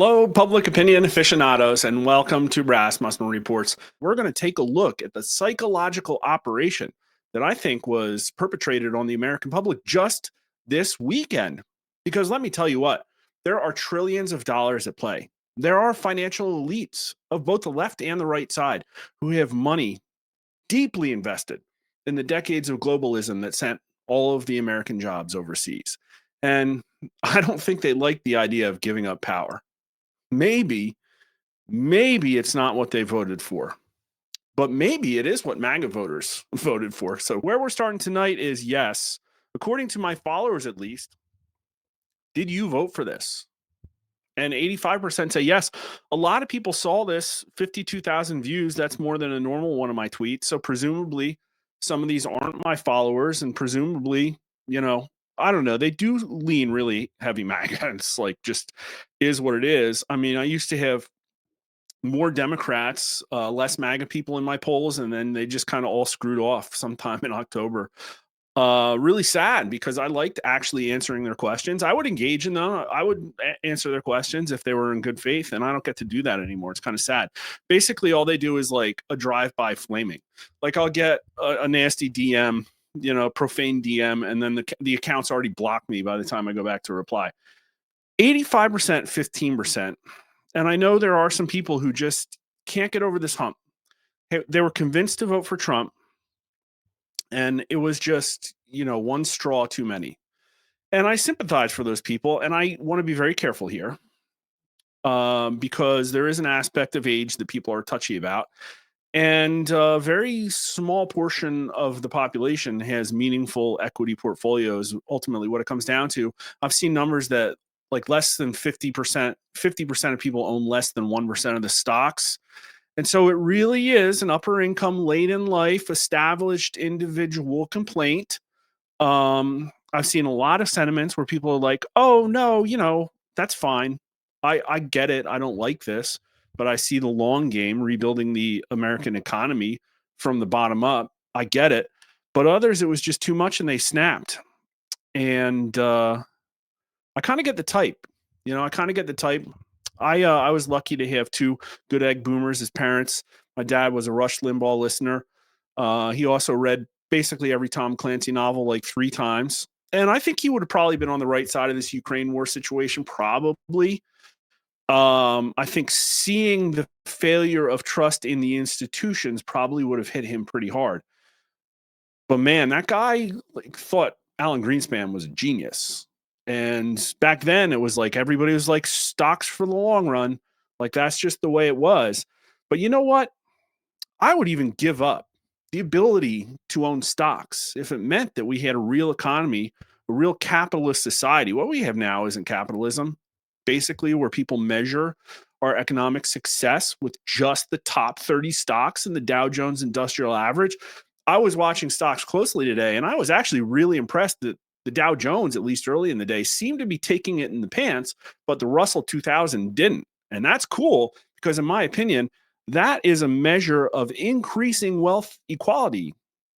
Hello, public opinion aficionados, and welcome to Rasmussen Reports. We're going to take a look at the psychological operation that I think was perpetrated on the American public just this weekend. Because let me tell you what, there are trillions of dollars at play. There are financial elites of both the left and the right side who have money deeply invested in the decades of globalism that sent all of the American jobs overseas. And I don't think they like the idea of giving up power. Maybe it's not what they voted for, but maybe it is what MAGA voters voted for. So where we're starting tonight is yes, according to my followers at least, did you vote for this? And 85% say yes. A lot of people saw this, 52,000 views. That's more than a normal one of my tweets. So presumably some of these aren't my followers, and presumably, I don't know. They do lean really heavy MAGA. It's like just is what it is. I mean, I used to have more Democrats, less MAGA people in my polls, and then they just kind of all screwed off sometime in October. Really sad because I liked actually answering their questions. I would engage in them. I would answer their questions if they were in good faith, and I don't get to do that anymore. It's kind of sad. Basically, all they do is like a drive-by flaming. Like I'll get a nasty DM, profane DM, and then the account's already blocked me by the time I go back to reply. 85%, 15%. And I know there are some people who just can't get over this hump. They were convinced to vote for Trump, and it was just, one straw too many. And I sympathize for those people, and I want to be very careful here because there is an aspect of age that people are touchy about. And a very small portion of the population has meaningful equity portfolios. Ultimately, what it comes down to, I've seen numbers that like less than 50% of people own less than 1% of the stocks. And so it really is an upper income, late in life, established individual complaint. I've seen a lot of sentiments where people are like, oh, no, that's fine. I get it. I don't like this, but I see the long game rebuilding the American economy from the bottom up. I get it. But others, it was just too much and they snapped. And I kind of get the type. I was lucky to have two good egg boomers as parents. My dad was a Rush Limbaugh listener. He also read basically every Tom Clancy novel like 3 times. And I think he would have probably been on the right side of this Ukraine war situation, probably. I think seeing the failure of trust in the institutions probably would have hit him pretty hard. But man, that guy thought Alan Greenspan was a genius. And back then it was like everybody was like stocks for the long run. Like that's just the way it was. But you know what? I would even give up the ability to own stocks if it meant that we had a real economy, a real capitalist society. What we have now isn't capitalism, basically, where people measure our economic success with just the top 30 stocks in the Dow Jones Industrial Average. I was watching stocks closely today, and I was actually really impressed that the Dow Jones, at least early in the day, seemed to be taking it in the pants, but the Russell 2000 didn't. And that's cool because, in my opinion, that is a measure of increasing wealth equality,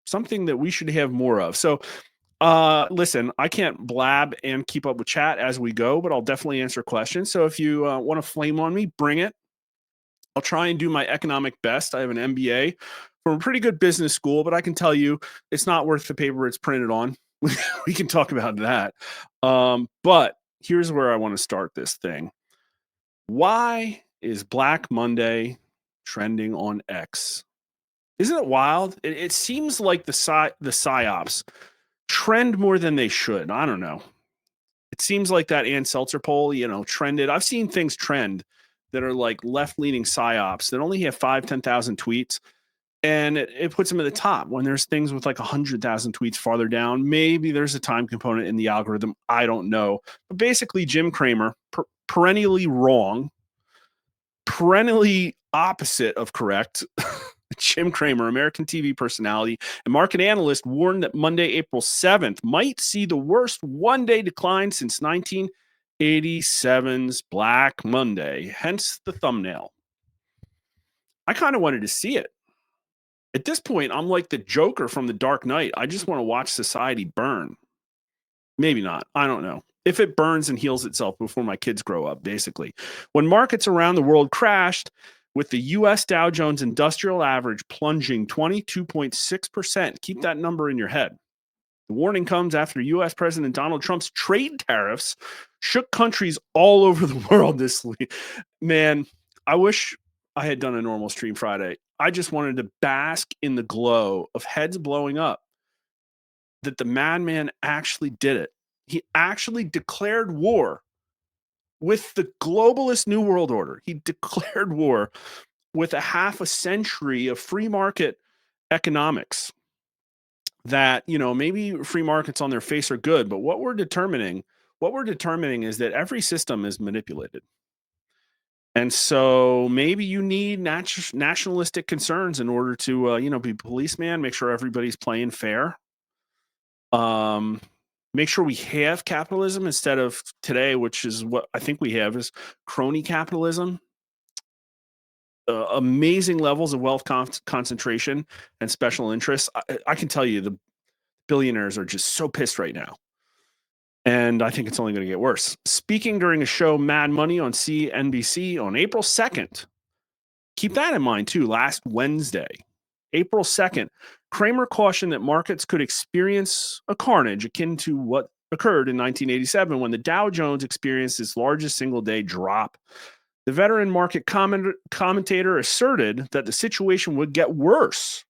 something that we should have more of. So, listen, I can't blab and keep up with chat as we go, but I'll definitely answer questions. So if you want to flame on me, bring it. I'll try and do my economic best. I have an MBA from a pretty good business school, but I can tell you it's not worth the paper it's printed on. We can talk about that. But here's where I want to start this thing. Why is Black Monday trending on X? Isn't it wild? It seems like the psyops trend more than they should. I don't know. It seems like that Ann Seltzer poll, trended. I've seen things trend that are like left-leaning psyops that only have 10,000 tweets. And it puts them at the top when there's things with like 100,000 tweets farther down. Maybe there's a time component in the algorithm. I don't know. But basically, Jim Cramer, perennially wrong, perennially opposite of correct. Jim Cramer, American TV personality and market analyst, warned that Monday, April 7th, might see the worst one-day decline since 1987's Black Monday, hence the thumbnail. I kind of wanted to see it. At this point, I'm like the Joker from The Dark Knight. I just want to watch society burn. Maybe not. I don't know. if it burns and heals itself before my kids grow up, basically. When markets around the world crashed, with the U.S. Dow Jones Industrial Average plunging 22.6%. Keep that number in your head. The warning comes after U.S. President Donald Trump's trade tariffs shook countries all over the world this week. Man, I wish I had done a normal stream Friday. I just wanted to bask in the glow of heads blowing up that the madman actually did it. He actually declared war with the globalist New World Order. He declared war with a half a century of free market economics that, maybe free markets on their face are good, but what we're determining is that every system is manipulated. And so maybe you need nationalistic concerns in order to, be policeman, make sure everybody's playing fair. Make sure we have capitalism instead of today, which is what I think we have, is crony capitalism. Amazing levels of wealth concentration and special interests. I can tell you the billionaires are just so pissed right now. And I think it's only going to get worse. Speaking during a show, Mad Money on CNBC on April 2nd, keep that in mind too, last Wednesday, April 2nd, Cramer cautioned that markets could experience a carnage akin to what occurred in 1987 when the Dow Jones experienced its largest single-day drop. The veteran market commentator asserted that the situation would get worse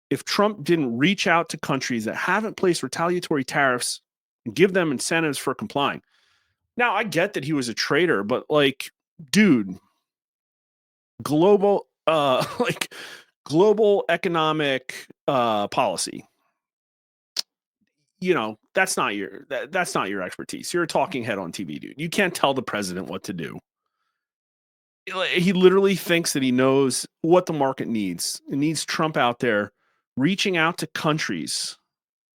if Trump didn't reach out to countries that haven't placed retaliatory tariffs and give them incentives for complying. Now, I get that he was a traitor, but dude, global economic policy, that's not your expertise. You're a talking head on TV, dude. You can't tell the president what to do. He literally thinks that he knows what the market needs. It needs Trump out there reaching out to countries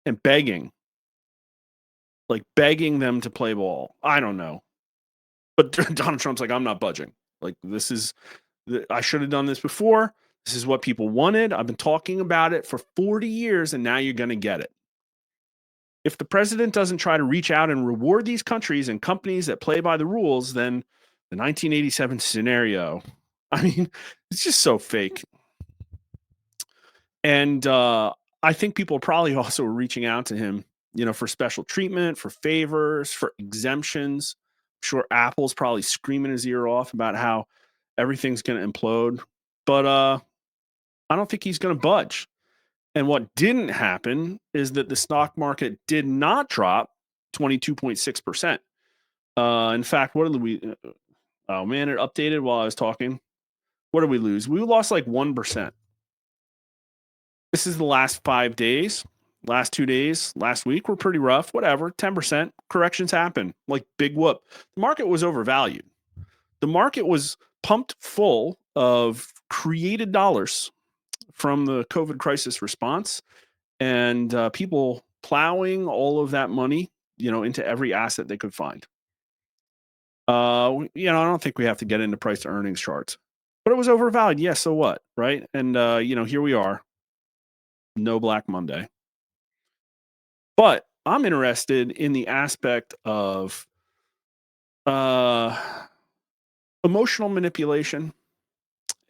and begging them to play ball. I don't know. But Donald Trump's like, I'm not budging. I should have done this before. This is what people wanted. I've been talking about it for 40 years, and now you're going to get it. If the president doesn't try to reach out and reward these countries and companies that play by the rules, then the 1987 scenario, it's just so fake. And I think people probably also were reaching out to him, for special treatment, for favors, for exemptions. I'm sure Apple's probably screaming his ear off about how everything's going to implode. But I don't think he's going to budge. And what didn't happen is that the stock market did not drop 22.6%. In fact, what did we... Oh, man, it updated while I was talking. What did we lose? We lost 1%. This is the last 5 days. Last 2 days, last week were pretty rough. Whatever, 10%. Corrections happen. Big whoop. The market was overvalued. The market was pumped full of created dollars from the COVID crisis response, and people plowing all of that money, into every asset they could find. I don't think we have to get into price to earnings charts, but it was overvalued. Yeah, so what, right? And here we are. No Black Monday. But I'm interested in the aspect of emotional manipulation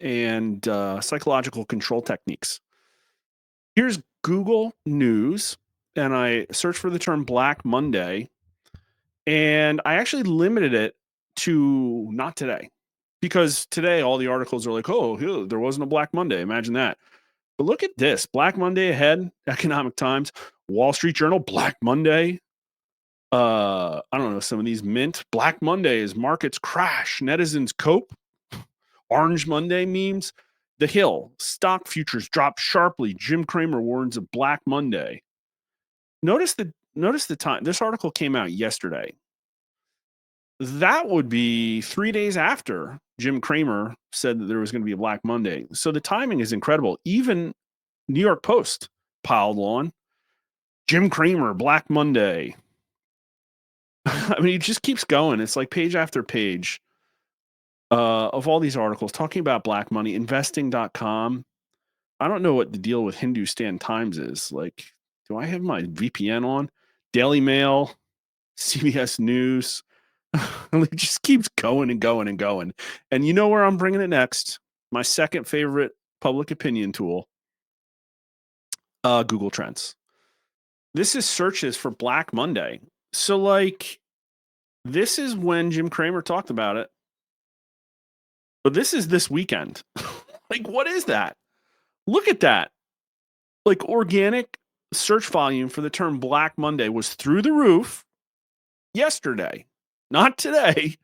and psychological control techniques. Here's Google News, and I searched for the term Black Monday, and I actually limited it to not today, because today all the articles are oh, there wasn't a Black Monday. Imagine that. But look at this. Black Monday ahead, Economic Times, Wall Street Journal, Black Monday. I don't know, some of these Mint. Black Monday as markets crash, netizens cope. Orange Monday memes. The Hill, stock futures drop sharply. Jim Cramer warns of Black Monday. Notice the time. This article came out yesterday. That would be 3 days after Jim Cramer said that there was going to be a Black Monday. So the timing is incredible. Even New York Post piled on. Jim Cramer, Black Monday. It just keeps going. It's page after page of all these articles talking about black money. Investing.com. I don't know what the deal with Hindustan Times is. Do I have my VPN on? Daily Mail. CBS News. It just keeps going and going and going. And you know where I'm bringing it next? My second favorite public opinion tool, Google Trends. This is searches for Black Monday. So, like, this is when Jim Cramer talked about it. But this is this weekend. Like, what is that? Look at that. Like, organic search volume for the term Black Monday was through the roof yesterday. Not today.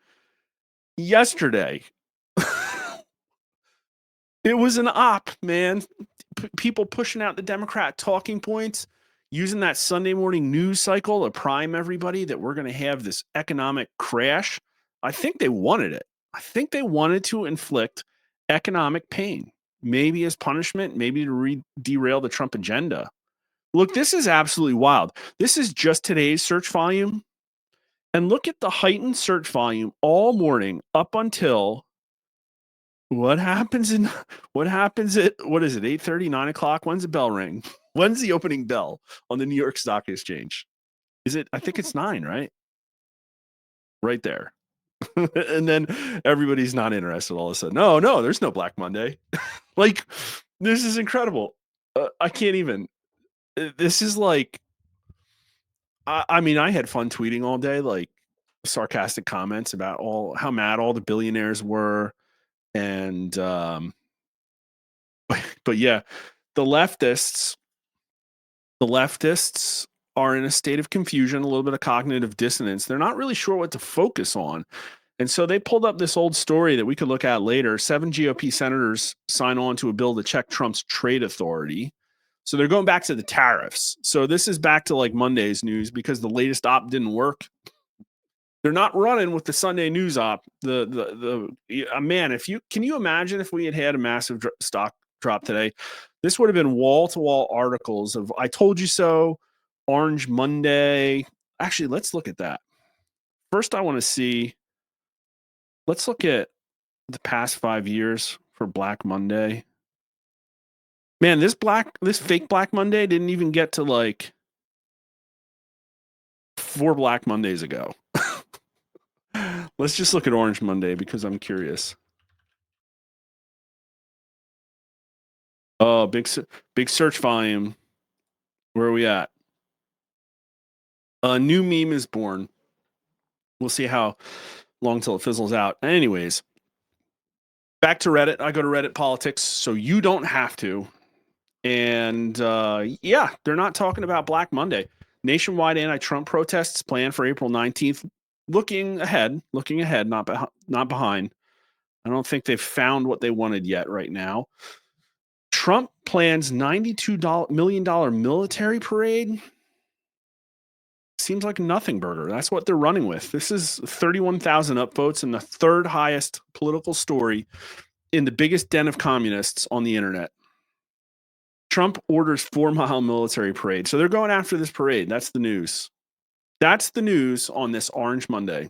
Yesterday. It was an op, man. People pushing out the Democrat talking points, using that Sunday morning news cycle to prime everybody that we're going to have this economic crash. I think they wanted it. I think they wanted to inflict economic pain, maybe as punishment, maybe to derail the Trump agenda. Look, this is absolutely wild. This is just today's search volume. And look at the heightened search volume all morning up until what happens at what is it, 8:30, 9 o'clock? When's the bell ring? When's the opening bell on the New York Stock Exchange? Is it? I think it's 9, right? Right there. And then everybody's not interested all of a sudden. No, there's no Black Monday. Like, this is incredible. I can't even. This is like, I mean, I had fun tweeting all day, like sarcastic comments about how mad all the billionaires were. And, but yeah, the leftists are in a state of confusion, a little bit of cognitive dissonance. They're not really sure what to focus on. And so they pulled up this old story that we could look at later. 7 GOP senators sign on to a bill to check Trump's trade authority. So they're going back to the tariffs. So this is back to like Monday's news because the latest op didn't work. They're not running with the Sunday news op. Man, can you imagine if we had a massive stock drop today? This would have been wall-to-wall articles of "I told you so," Orange Monday. Actually, let's look at that. First, I want to see. Let's look at the past 5 years for Black Monday. Man, this fake Black Monday didn't even get to like 4 Black Mondays ago. Let's just look at Orange Monday because I'm curious. Oh, big search volume. Where are we at? A new meme is born. We'll see how long till it fizzles out. Anyways, back to Reddit. I go to Reddit Politics, so you don't have to. And yeah, they're not talking about Black Monday. Nationwide anti-Trump protests planned for April 19th. Looking ahead, not behind. I don't think they've found what they wanted yet right now. Trump plans $92 million military parade. Seems like a nothing burger. That's what they're running with. This is 31,000 upvotes and the third highest political story in the biggest den of communists on the internet. Trump orders 4-mile military parade. So they're going after this parade. That's the news. That's the news on this Orange Monday.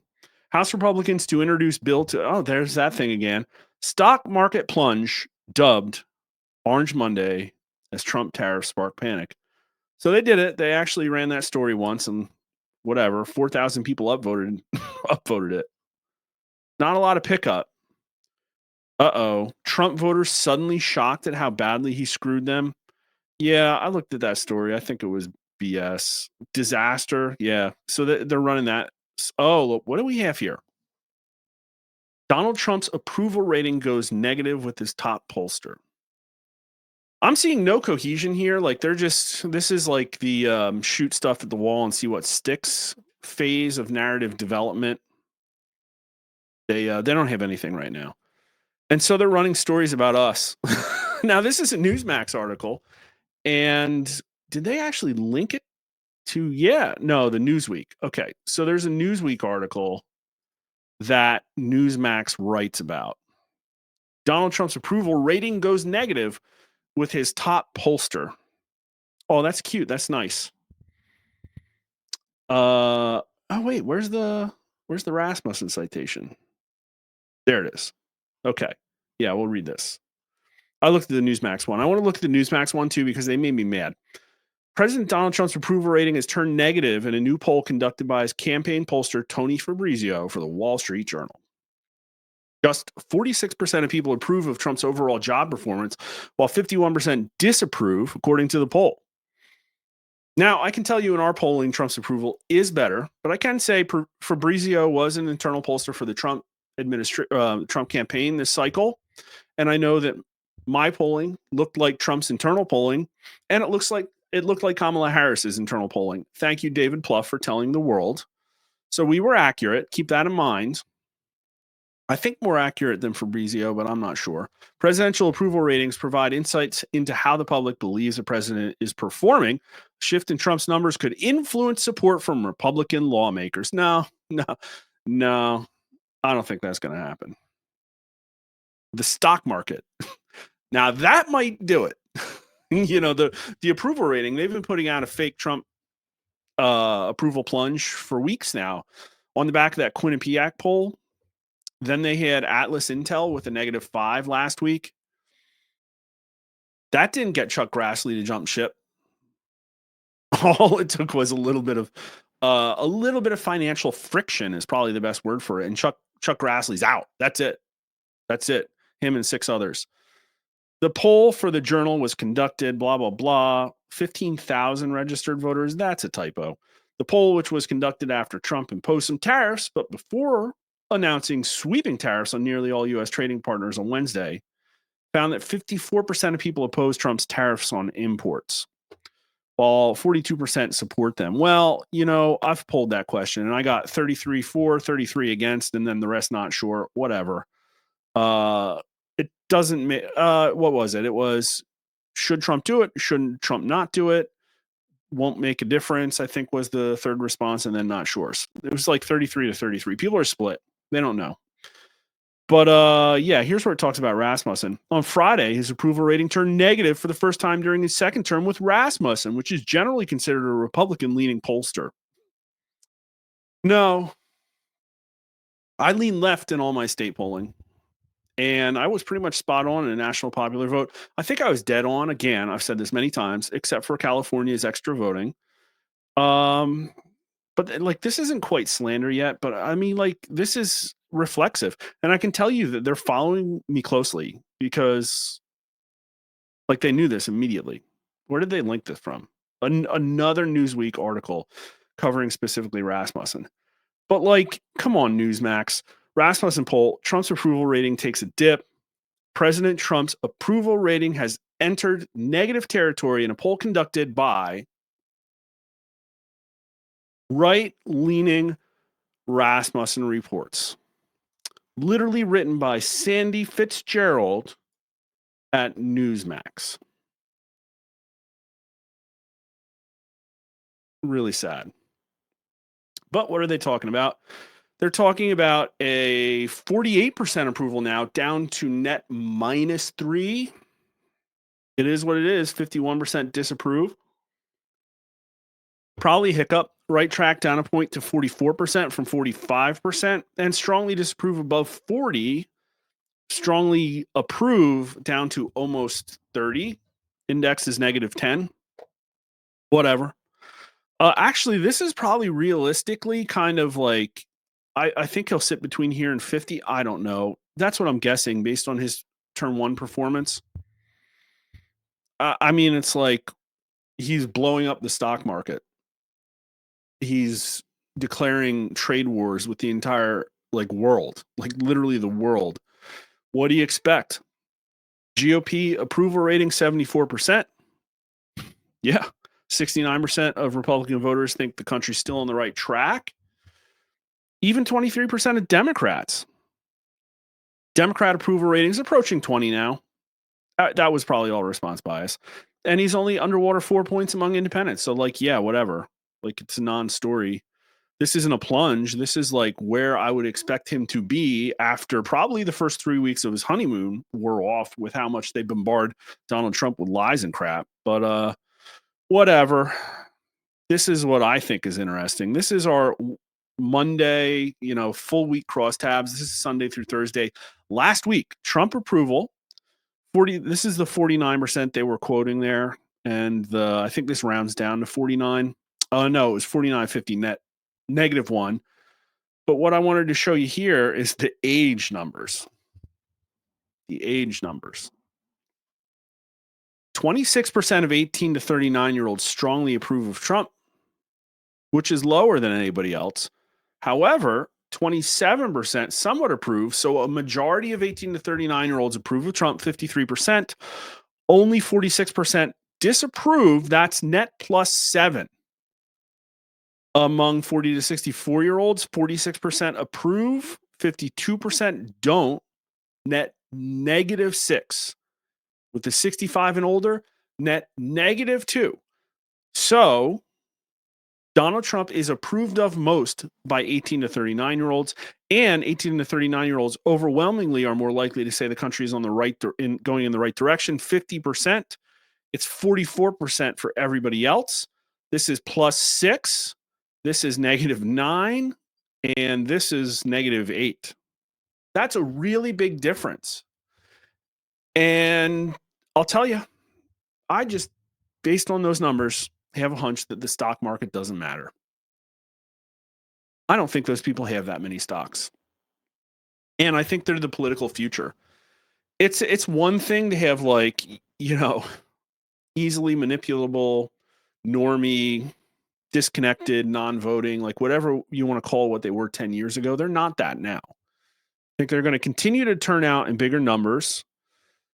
House Republicans to introduce bill to, there's that thing again. Stock market plunge dubbed Orange Monday as Trump tariffs spark panic. So they did it. They actually ran that story once and whatever, 4,000 people upvoted it. Not a lot of pickup. Trump voters suddenly shocked at how badly he screwed them. Yeah, I looked at that story. I think it was BS. Disaster. Yeah. So they're running that. Oh, look, what do we have here? Donald Trump's approval rating goes negative with his top pollster. I'm seeing no cohesion here. Like this is like the shoot stuff at the wall and see what sticks phase of narrative development. They don't have anything right now. And so they're running stories about us. Now, this is a Newsmax article. And did they actually link it to? Yeah, no, the Newsweek. Okay, so there's a Newsweek article that Newsmax writes about. Donald Trump's approval rating goes negative with his top pollster. Oh, that's cute. That's nice. Oh wait, where's the Rasmussen citation? There it is. Okay. Yeah, we'll read this. I looked at the Newsmax one. I want to look at the Newsmax one too because they made me mad. President Donald Trump's approval rating has turned negative in a new poll conducted by his campaign pollster Tony Fabrizio for the Wall Street Journal. Just 46% of people approve of Trump's overall job performance, while 51% disapprove, according to the poll. Now, I can tell you in our polling, Trump's approval is better, but I can say Fabrizio was an internal pollster for the Trump Trump campaign this cycle, and I know that my polling looked like Trump's internal polling, and it looked like Kamala Harris's internal polling. Thank you, David Plouffe, for telling the world. So we were accurate. Keep that in mind. I think more accurate than Fabrizio, but I'm not sure. Presidential approval ratings provide insights into how the public believes the president is performing. A shift in Trump's numbers could influence support from Republican lawmakers. No, I don't think that's going to happen. The stock market. Now that might do it. The approval rating, they've been putting out a fake Trump approval plunge for weeks now on the back of that Quinnipiac poll. Then they had Atlas Intel with a -5 last week. That didn't get Chuck Grassley to jump ship. All it took was a little bit of financial friction is probably the best word for it. And Chuck Grassley's out. That's it. Him and 6 others. The poll for the Journal was conducted, blah, blah, blah. 15,000 registered voters. That's a typo. The poll, which was conducted after Trump imposed some tariffs, but before announcing sweeping tariffs on nearly all U.S. trading partners on Wednesday, found that 54% of people oppose Trump's tariffs on imports, while 42% support them. Well, I've polled that question, and I got 33 for, 33 against, and then the rest not sure, whatever. It doesn't make, what was it? It was, should Trump do it? Shouldn't Trump not do it? Won't make a difference, I think was the third response, and then not sure. It was like 33 to 33. People are split. They don't know. But here's where it talks about Rasmussen. On Friday, his approval rating turned negative for the first time during his second term with Rasmussen, which is generally considered a Republican-leaning pollster. No, I lean left in all my state polling, and I was pretty much spot on in a national popular vote. I think I was dead on. Again, I've said this many times, except for California's extra voting. But this isn't quite slander yet, but I mean, this is reflexive. And I can tell you that they're following me closely because they knew this immediately. Where did they link this from? Another Newsweek article covering specifically Rasmussen. But come on, Newsmax. Rasmussen poll, Trump's approval rating takes a dip. President Trump's approval rating has entered negative territory in a poll conducted by right-leaning Rasmussen reports. Literally written by Sandy Fitzgerald at Newsmax. Really sad. But what are they talking about? They're talking about a 48% approval now, down to net -3. It is what it is. 51% disapprove. Probably hiccup. Right track down a point to 44% from 45%, and strongly disapprove above 40. Strongly approve down to almost 30. Index is -10. Whatever. Actually, this is probably realistically kind of I think he'll sit between here and 50. I don't know. That's what I'm guessing based on his term 1 performance. I mean, it's like he's blowing up the stock market. He's declaring trade wars with the entire world, literally the world. What do you expect? GOP approval rating 74%. Yeah. 69% of Republican voters think the country's still on the right track. Even 23% of Democrats. Democrat approval ratings approaching 20 now. That was probably all response bias. And he's only underwater 4 points among independents. So whatever. It's a non-story. This isn't a plunge. This is where I would expect him to be after probably the first 3 weeks of his honeymoon were off with how much they bombard Donald Trump with lies and crap. But whatever. This is what I think is interesting. This is our Monday, full week crosstabs. This is Sunday through Thursday. Last week, Trump approval, 40. This is the 49% they were quoting there. And I think this rounds down to 49. No, it was 49.50 net, -1. But what I wanted to show you here is the age numbers. The age numbers. 26% of 18 to 39-year-olds strongly approve of Trump, which is lower than anybody else. However, 27% somewhat approve. So a majority of 18 to 39-year-olds approve of Trump, 53%. Only 46% disapprove. That's net +7. Among 40 to 64-year-olds, 46% approve, 52% don't, net -6. With the 65 and older, net -2. So Donald Trump is approved of most by 18 to 39-year-olds, and 18 to 39-year-olds overwhelmingly are more likely to say the country is on the right going in the right direction. 50%. It's 44% for everybody else. This is +6. This is -9, and this is -8. That's a really big difference. And I'll tell you, I just, based on those numbers, have a hunch that the stock market doesn't matter. I don't think those people have that many stocks. And I think they're the political future. It's one thing to have, like, easily manipulable, normie, disconnected, non-voting, like whatever you want to call what they were 10 years ago. They're not that now. I think they're going to continue to turn out in bigger numbers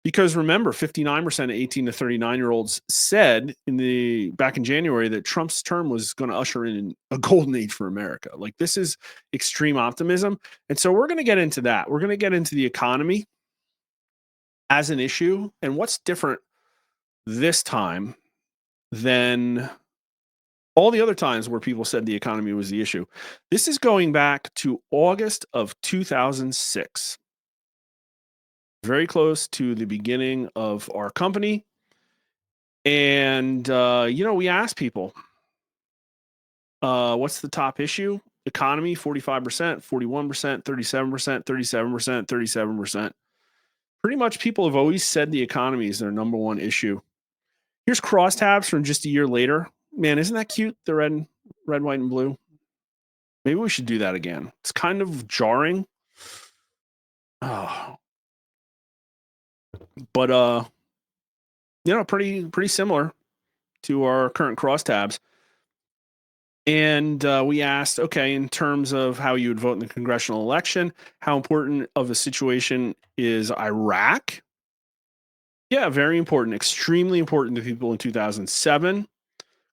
because remember, 59% of 18 to 39-year-olds said back in January that Trump's term was going to usher in a golden age for America. Like, this is extreme optimism. And so we're going to get into that. We're going to get into the economy as an issue and what's different this time than all the other times where people said the economy was the issue. This is going back to August of 2006. Very close to the beginning of our company. And, we asked people, what's the top issue? Economy, 45%, 41%, 37%, 37%, 37%. Pretty much people have always said the economy is their number one issue. Here's crosstabs from just a year later. Man, isn't that cute? The red, white, and blue. Maybe we should do that again. It's kind of jarring. Oh. But pretty similar to our current crosstabs. And we asked, okay, in terms of how you would vote in the congressional election, how important of a situation is Iraq? Yeah, very important, extremely important to people in 2007.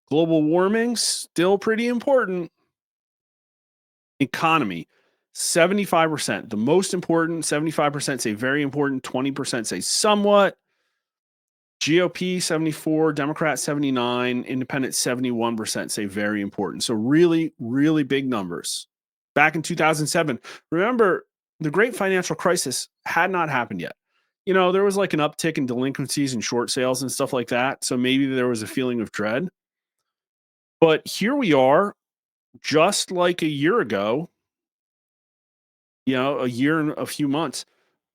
Global warming, still pretty important. Economy, 75%. The most important, 75% say very important, 20% say somewhat. GOP, 74, Democrat, 79, Independent, 71% say very important. So really, really big numbers. Back in 2007, remember, the great financial crisis had not happened yet. There was like an uptick in delinquencies and short sales and stuff like that. So maybe there was a feeling of dread. But here we are, just like a year ago, a year and a few months.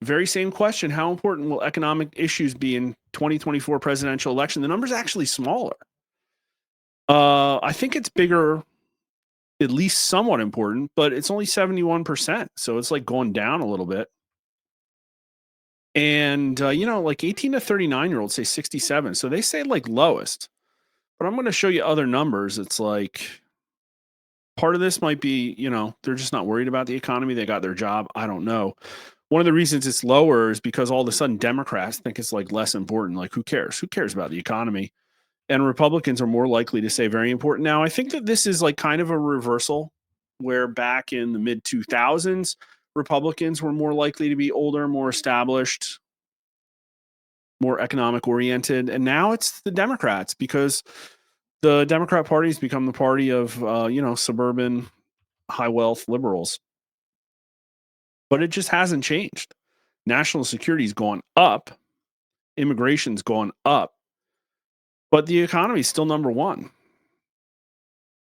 Very same question. How important will economic issues be in 2024 presidential election? The number's actually smaller. I think it's bigger, at least somewhat important, but it's only 71%. So it's like going down a little bit. And, like 18 to 39-year-olds say 67. So they say like lowest. But I'm going to show you other numbers. It's like part of this might be, they're just not worried about the economy. They got their job. I don't know. One of the reasons it's lower is because all of a sudden Democrats think it's like less important. Like, who cares? Who cares about the economy? And Republicans are more likely to say very important. Now, I think that this is like kind of a reversal where back in the mid 2000s, Republicans were more likely to be older, more established, more economic oriented. And now it's the Democrats because the Democrat Party has become the party of, suburban, high wealth liberals. But it just hasn't changed. National security's gone up. Immigration's gone up. But the economy is still number one.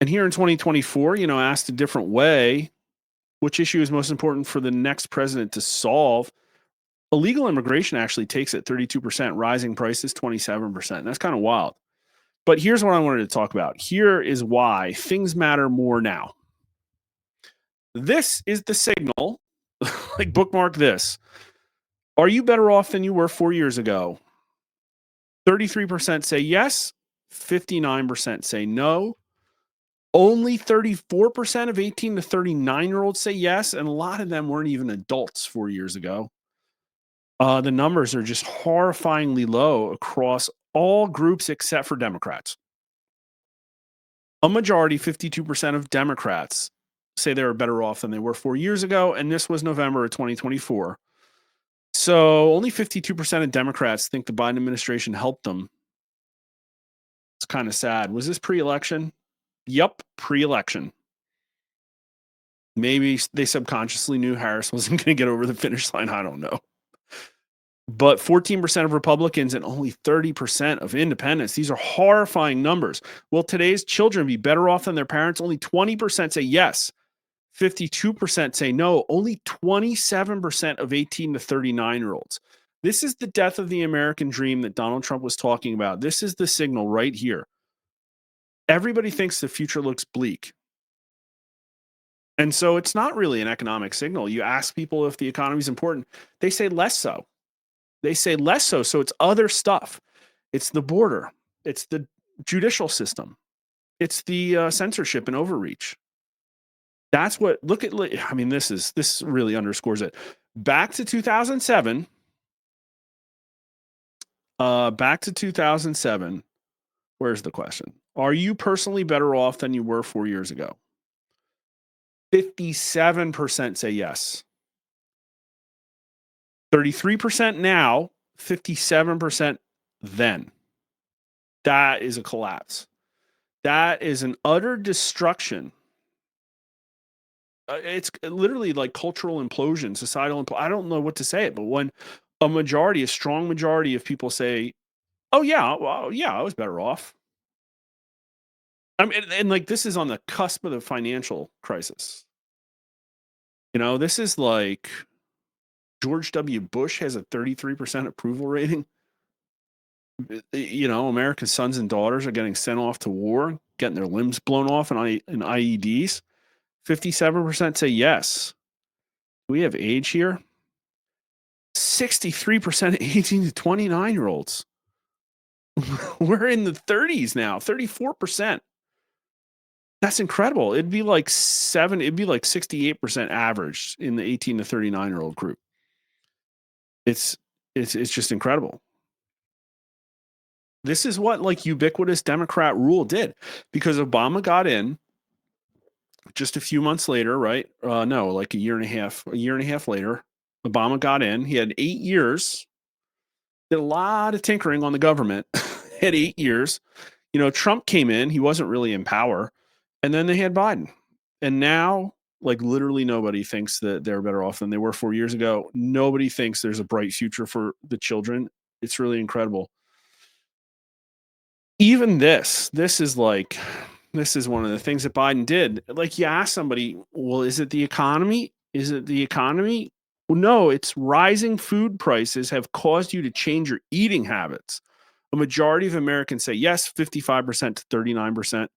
And here in 2024, asked a different way, which issue is most important for the next president to solve? Illegal immigration actually takes it 32%, rising prices 27%. That's kind of wild. But here's what I wanted to talk about. Here is why things matter more now. This is the signal, like bookmark this. Are you better off than you were 4 years ago? 33% say yes, 59% say no. Only 34% of 18 to 39-year-olds say yes, and a lot of them weren't even adults 4 years ago. The numbers are just horrifyingly low across all groups except for Democrats. A majority, 52% of Democrats, say they were better off than they were 4 years ago, and this was November of 2024. So only 52% of Democrats think the Biden administration helped them. It's kind of sad. Was this pre-election? Yep, pre-election. Maybe they subconsciously knew Harris wasn't going to get over the finish line. I don't know. But 14% of Republicans and only 30% of independents. These are horrifying numbers. Will today's children be better off than their parents? Only 20% say yes. 52% say no. Only 27% of 18 to 39-year-olds. This is the death of the American dream that Donald Trump was talking about. This is the signal right here. Everybody thinks the future looks bleak. And so it's not really an economic signal. You ask people if the economy is important, they say less so. They say less so. So it's other stuff. It's the border. It's the judicial system. It's the censorship and overreach. That's what, look at, I mean, this really underscores it. Back to 2007. Where's the question? Are you personally better off than you were 4 years ago? 57% say yes. 33% now, 57% then. That is a collapse. That is an utter destruction. It's literally like cultural implosion, societal implosion. I don't know what to say it, but when a strong majority of people say, oh yeah, well, yeah, I was better off. I mean, and like this is on the cusp of the financial crisis. This is like George W. Bush has a 33% approval rating. American sons and daughters are getting sent off to war, getting their limbs blown off in IEDs. 57% say yes. Do we have age here? 63% of 18 to 29-year-olds. We're in the 30s now, 34%. That's incredible. It'd be like 68% average in the 18 to 39-year-old group. It's just incredible. This is what like ubiquitous Democrat rule did, because Obama got in just a few months later, right? No, like a year and a half later, Obama got in. He had 8 years, did a lot of tinkering on the government, had 8 years. Trump came in, he wasn't really in power. And then they had Biden. And now, like literally nobody thinks that they're better off than they were 4 years ago. Nobody thinks there's a bright future for the children. It's really incredible. Even this is one of the things that Biden did. Like you ask somebody, well, is it the economy? Is it the economy? Well, no, it's rising food prices have caused you to change your eating habits. A majority of Americans say yes, 55% to 39%.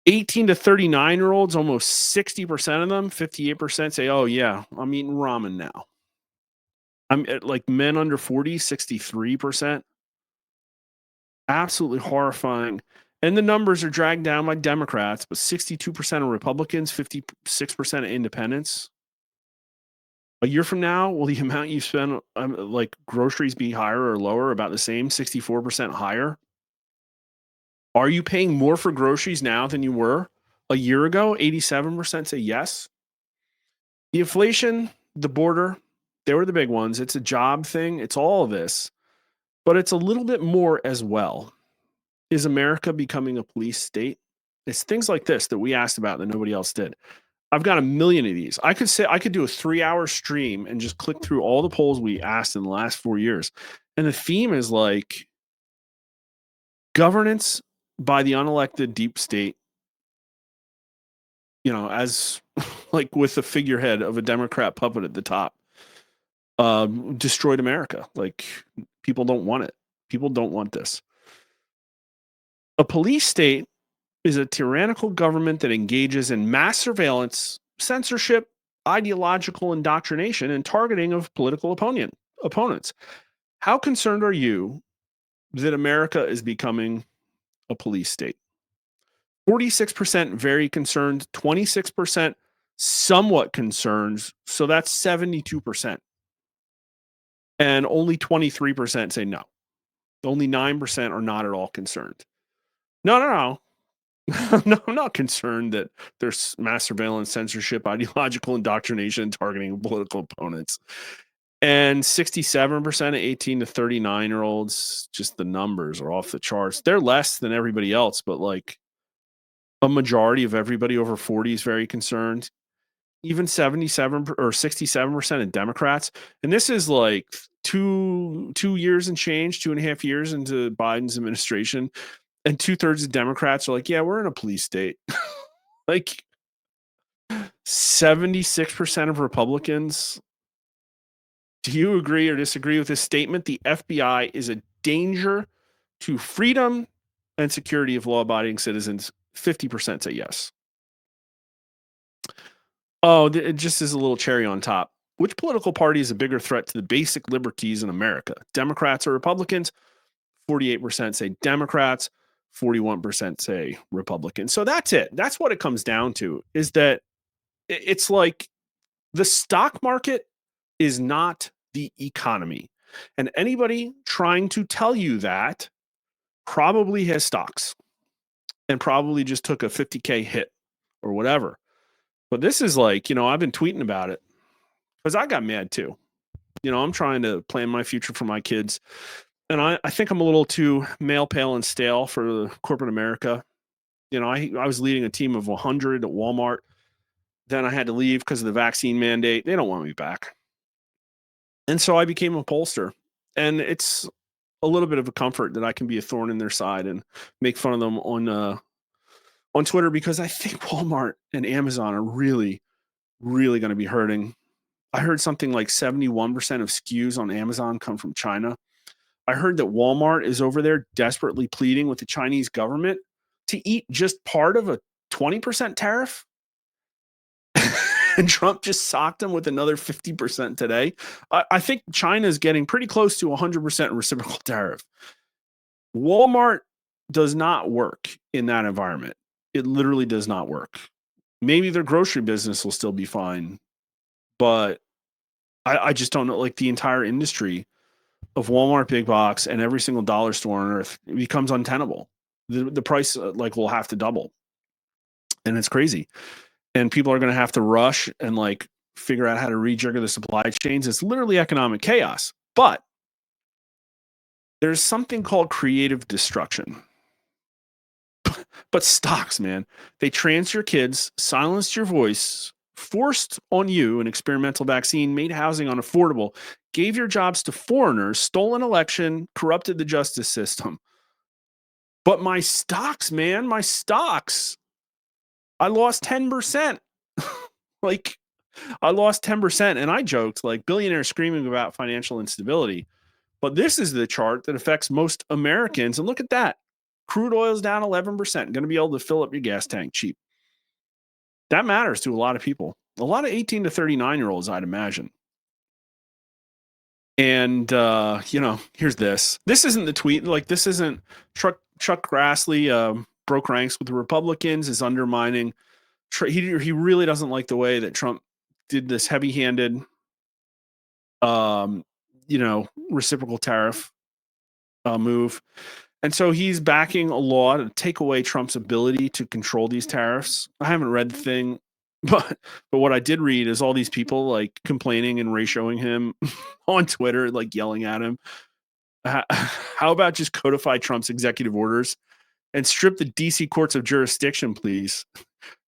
18 to 39-year-olds, almost 60% of them, 58% say, oh yeah, I'm eating ramen now. I'm like men under 40, 63%. Absolutely horrifying. And the numbers are dragged down by Democrats, but 62% of Republicans, 56% of independents. A year from now, will the amount you spend like groceries be higher or lower, about the same, 64% higher? Are you paying more for groceries now than you were a year ago? 87% say yes. The inflation, the border, they were the big ones. It's a job thing. It's all of this, but it's a little bit more as well. Is America becoming a police state? It's things like this that we asked about that nobody else did. I've got a million of these. I could do a 3-hour stream and just click through all the polls we asked in the last 4 years. And the theme is like governance by the unelected deep state, as like with the figurehead of a Democrat puppet at the top, destroyed America. Like people don't want it. People don't want this. A police state is a tyrannical government that engages in mass surveillance, censorship, ideological indoctrination, and targeting of political opponents. How concerned are you that America is becoming a police state? 46% very concerned, 26% somewhat concerned. So that's 72%. And only 23% say no. Only 9% are not at all concerned. No. No, I'm not concerned that there's mass surveillance, censorship, ideological indoctrination, targeting political opponents. And 67% of 18 to 39-year-olds, just the numbers are off the charts. They're less than everybody else, but like a majority of everybody over 40 is very concerned. Even 77 or 67% of Democrats, and this is like two years and change, 2.5 years into Biden's administration, and 2/3 of Democrats are like, yeah, we're in a police state. Like 76% of Republicans. Do you agree or disagree with this statement? The FBI is a danger to freedom and security of law-abiding citizens. 50% say yes. Oh, just as a little cherry on top. Which political party is a bigger threat to the basic liberties in America? Democrats or Republicans? 48% say Democrats, 41% say Republicans. So that's it. That's what it comes down to, is that it's like the stock market is not the economy. And anybody trying to tell you that probably has stocks and probably just took a 50K hit or whatever. But this is like, I've been tweeting about it because I got mad too. I'm trying to plan my future for my kids. And I think I'm a little too male, pale, and stale for corporate America. I was leading a team of 100 at Walmart. Then I had to leave because of the vaccine mandate. They don't want me back. And so I became a pollster. And it's a little bit of a comfort that I can be a thorn in their side and make fun of them on Twitter, because I think Walmart and Amazon are really, really going to be hurting. I heard something like 71% of SKUs on Amazon come from China. I heard that Walmart is over there desperately pleading with the Chinese government to eat just part of a 20% tariff. And Trump just socked them with another 50% today. I think China is getting pretty close to 100% reciprocal tariff. Walmart does not work in that environment. It literally does not work. Maybe their grocery business will still be fine, but I just don't know. Like the entire industry of Walmart, big box, and every single dollar store on earth, it becomes untenable. The price will have to double, and it's crazy. And people are going to have to rush and figure out how to rejigger the supply chains. It's literally economic chaos. But there's something called creative destruction. But stocks, man, they tranced your kids, silenced your voice, forced on you an experimental vaccine, made housing unaffordable, gave your jobs to foreigners, stole an election, corrupted the justice system. But my stocks, man, my stocks, I lost 10%. I lost 10%. And I joked, billionaires screaming about financial instability. But this is the chart that affects most Americans. And look at that. Crude oil's down 11%. Going to be able to fill up your gas tank cheap. That matters to a lot of people. A lot of 18 to 39-year-olds, I'd imagine. And, here's this. This isn't the tweet. This isn't Chuck Grassley broke ranks with the Republicans, is undermining. He really doesn't like the way that Trump did this heavy-handed, reciprocal tariff move. And so he's backing a law to take away Trump's ability to control these tariffs. I haven't read the thing, but what I did read is all these people complaining and ratioing him on Twitter, yelling at him. How about just codify Trump's executive orders and strip the DC courts of jurisdiction, please?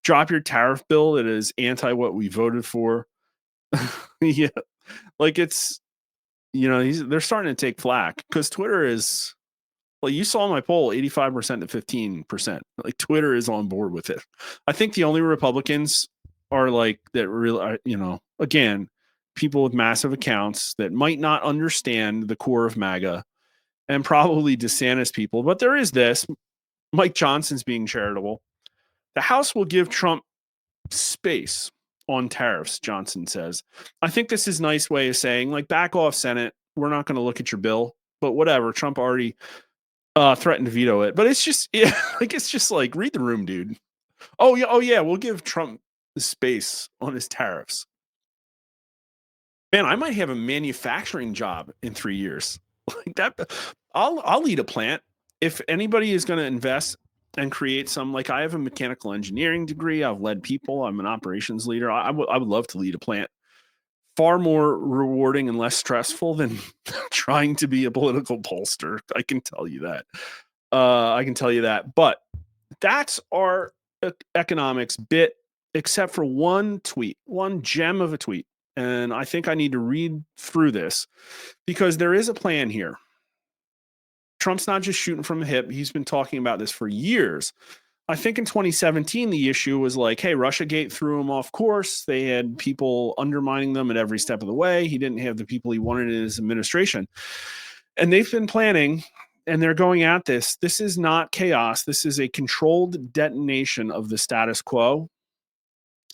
Drop your tariff bill that is anti what we voted for. Yeah. It's, they're starting to take flack because Twitter is, you saw my poll, 85% to 15%. Twitter is on board with it. I think the only Republicans are that really, again, people with massive accounts that might not understand the core of MAGA, and probably DeSantis people. But there is this. Mike Johnson's being charitable. The House will give Trump space on tariffs, Johnson says. I think this is a nice way of saying, like, back off, Senate. We're not going to look at your bill, but whatever. Trump already threatened to veto it. But it's just, yeah, like, it's just like, read the room, dude. Oh yeah, we'll give Trump space on his tariffs. Man, I might have a manufacturing job in 3 years. Like that, I'll lead a plant. If anybody is going to invest and create some, like, I have a mechanical engineering degree. I've led people. I'm an operations leader. I would love to lead a plant. Far more rewarding and less stressful than trying to be a political pollster. I can tell you that. But that's our economics bit, except for one tweet, one gem of a tweet. And I think I need to read through this because there is a plan here. Trump's not just shooting from the hip. He's been talking about this for years. I think in 2017, the issue was like, hey, Russiagate threw him off course. They had people undermining them at every step of the way. He didn't have the people he wanted in his administration. And they've been planning, and they're going at this. This is not chaos. This is a controlled detonation of the status quo.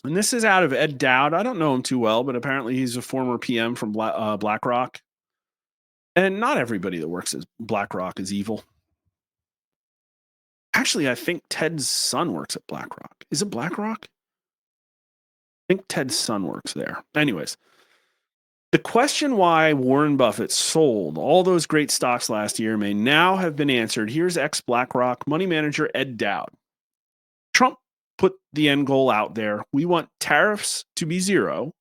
And this is out of Ed Dowd. I don't know him too well, but apparently he's a former PM from BlackRock. And not everybody that works at BlackRock is evil. Actually, I think Ted's son works at BlackRock. Is it BlackRock? I think Ted's son works there. Anyways, the question why Warren Buffett sold all those great stocks last year may now have been answered. Here's ex-BlackRock money manager Ed Dowd. Trump put the end goal out there. We want tariffs to be zero.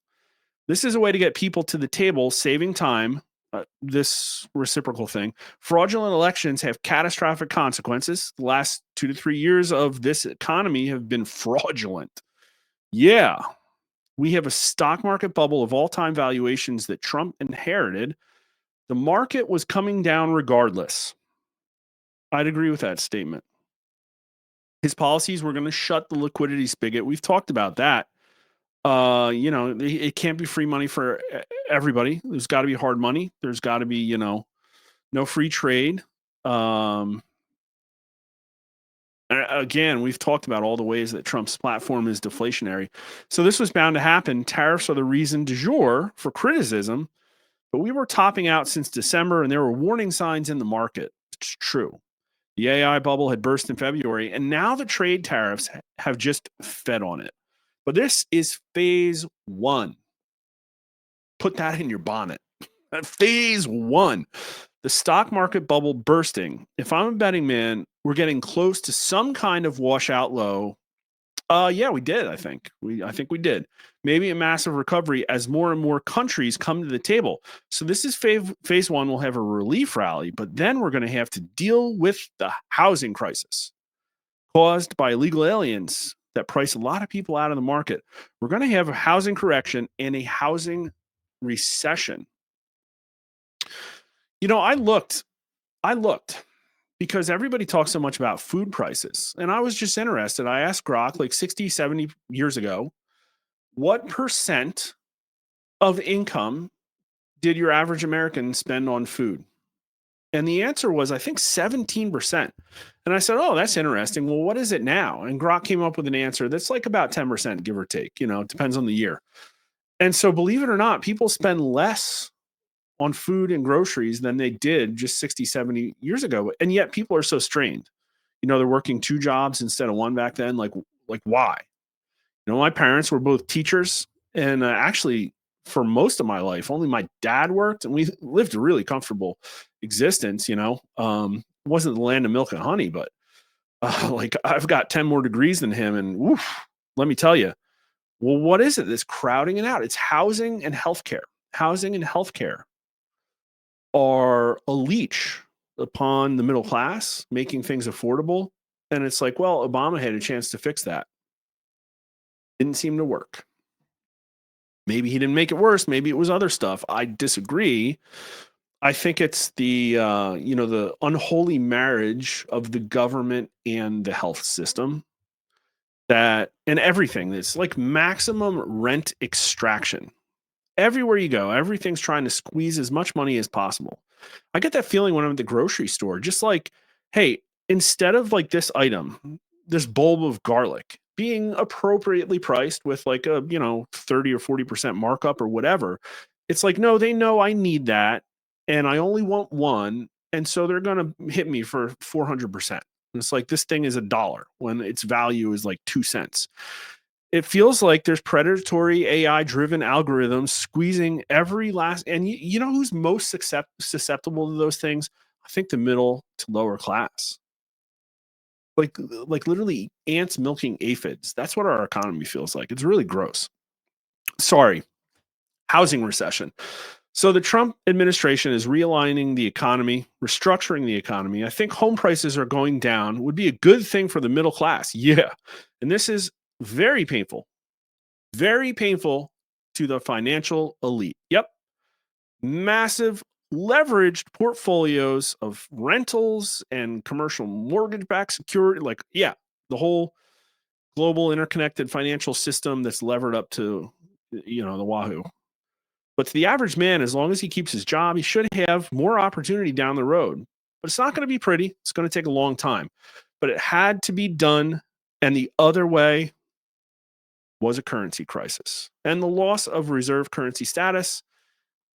This is a way to get people to the table, saving time. This reciprocal thing. Fraudulent elections have catastrophic consequences. The last 2 to 3 years of this economy have been fraudulent. Yeah. We have a stock market bubble of all-time valuations that Trump inherited. The market was coming down regardless. I'd agree with that statement. His policies were going to shut the liquidity spigot. We've talked about that. It can't be free money for everybody. There's got to be hard money. There's got to be, no free trade. Again, we've talked about all the ways that Trump's platform is deflationary. So this was bound to happen. Tariffs are the reason du jour for criticism, but we were topping out since December, and there were warning signs in the market. It's true. The AI bubble had burst in February, and now the trade tariffs have just fed on it. But this is phase one. Put that in your bonnet. Phase one. The stock market bubble bursting. If I'm a betting man, we're getting close to some kind of washout low. Yeah, we did, I think. I think we did. Maybe a massive recovery as more and more countries come to the table. So this is phase one. We'll have a relief rally, but then we're going to have to deal with the housing crisis caused by illegal aliens that price a lot of people out of the market. We're going to have a housing correction and a housing recession. I looked because everybody talks so much about food prices. And I was just interested. I asked Grok like 60, 70 years ago, what percent of income did your average American spend on food? And the answer was, I think 17%. And I said, oh, that's interesting. Well, what is it now? And Grok came up with an answer that's like about 10%, give or take. It depends on the year. And so believe it or not, people spend less on food and groceries than they did just 60, 70 years ago. And yet people are so strained. They're working 2 jobs instead of 1 back then. Like why? My parents were both teachers. And actually, for most of my life, only my dad worked, and we lived a really comfortable existence. It wasn't the land of milk and honey, but I've got 10 more degrees than him. And woof, let me tell you, well, what is it that's crowding it out? It's housing and healthcare. Housing and healthcare are a leech upon the middle class, making things affordable. And it's like, well, Obama had a chance to fix that. Didn't seem to work. Maybe he didn't make it worse. Maybe it was other stuff. I disagree. I think it's the unholy marriage of the government and the health system and everything. It's like maximum rent extraction. Everywhere you go, everything's trying to squeeze as much money as possible. I get that feeling when I'm at the grocery store, just like, hey, instead of like this item, this bulb of garlic being appropriately priced with like a, 30 or 40% markup or whatever, it's like, no, they know I need that and I only want one. And so they're going to hit me for 400%. And it's like, this thing is $1 when its value is like 2 cents. It feels like there's predatory AI driven algorithms squeezing every last, and you know who's most susceptible to those things? I think the middle to lower class. Like literally ants milking aphids. That's what our economy feels like. It's really gross. Sorry. Housing recession. So the Trump administration is realigning the economy, restructuring the economy. I think home prices are going down would be a good thing for the middle class. Yeah. And this is very painful to the financial elite. Yep. Massive leveraged portfolios of rentals and commercial mortgage-backed security. Like, yeah, the whole global interconnected financial system that's levered up to, the wahoo. But to the average man, as long as he keeps his job, he should have more opportunity down the road. But it's not going to be pretty. It's going to take a long time. But it had to be done. And the other way was a currency crisis and the loss of reserve currency status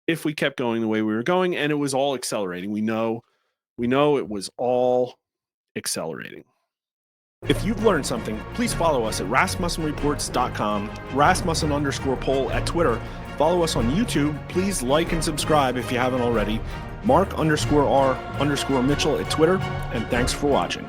if we kept going the way we were going. And it was all accelerating. We know it was all accelerating. If you've learned something, please follow us at rasmussenreports.com, Rasmussen_poll at Twitter. Follow us on YouTube. Please like and subscribe if you haven't already. Mark_R_Mitchell at Twitter. And thanks for watching.